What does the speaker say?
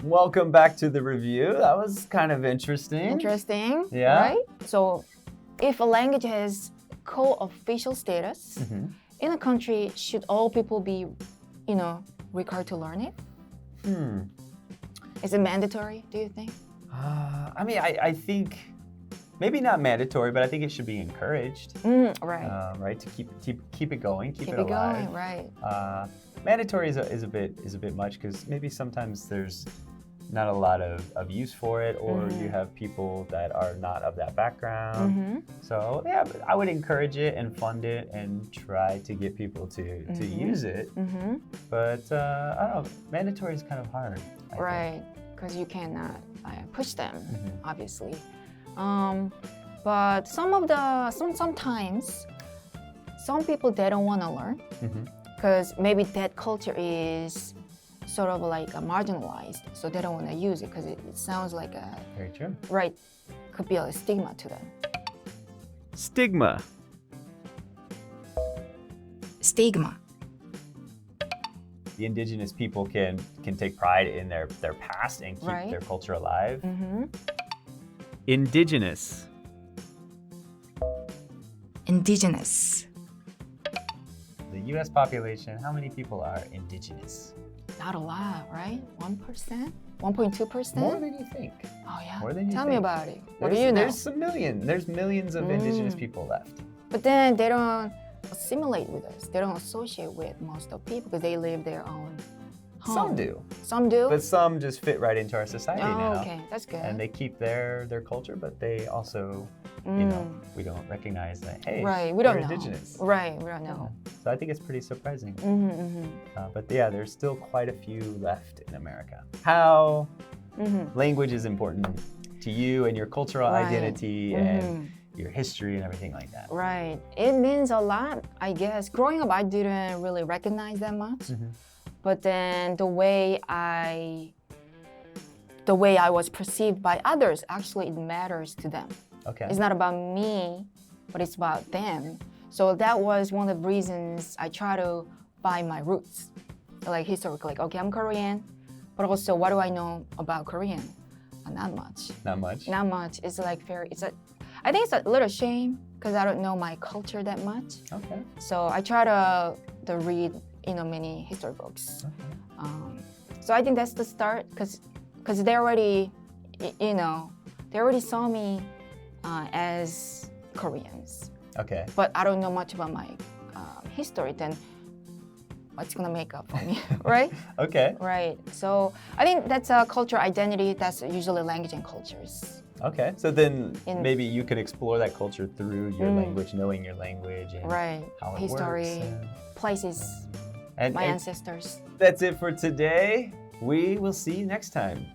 Welcome back to the review. That was kind of interesting. Interesting, Yeah. right? So, if a language has co-official status in a country, should all people be, required to learn it? Is it mandatory, do you think? I think maybe not mandatory, but I think it should be encouraged. Right. Right, to keep it going, keep it Keep it alive. going, right. Mandatory is a bit much because maybe sometimes there's not a lot of use for it, or you have people that are not of that background. So yeah, but I would encourage it and fund it and try to get people to use it. But I don't know, mandatory is kind of hard. I think. Right, because you cannot push them, obviously. But sometimes some people, they don't want to learn because maybe that culture is sort of like marginalized, so they don't want to use it because it sounds like a Very true. right, could be a stigma to them. Stigma. Stigma. The indigenous people can take pride in their past and keep Right. their culture alive. Indigenous. Indigenous. The U.S. population, how many people are indigenous? Not a lot, right? 1%? 1.2%? More than you think. Oh yeah. More than you Tell me think. about it. What do you know? There's millions of indigenous people left. But then they don't assimilate with us. They don't associate with most of people because they live their own home. Some do. Some do? But some just fit right into our society now. Okay, that's good. And they keep their culture, but they also, we don't recognize that, hey, right, we don't we're know. indigenous. Right, we don't know. So I think it's pretty surprising. But yeah, there's still quite a few left in America. How language is important to you and your cultural Right. identity and your history and everything like that. Right. It means a lot, I guess. Growing up, I didn't really recognize that much. But then the way I was perceived by others, actually it matters to them. Okay. It's not about me, but it's about them. So that was one of the reasons I try to find my roots. Like historically, like, okay, I'm Korean, but also what do I know about Korean? Not much. Not much? Not much. It's like I think it's a little shame because I don't know my culture that much. Okay. So I try to read, many history books. Okay. So I think that's the start because they already, they already saw me as Koreans. Okay. But I don't know much about my history. Then what's gonna make up for me, right? Okay. Right. So I think that's a cultural identity. That's usually language and cultures. Okay. So then maybe you could explore that culture through your language, knowing your language and Right. how it History, works. places, And my ancestors. that's it for today. We will see you next time.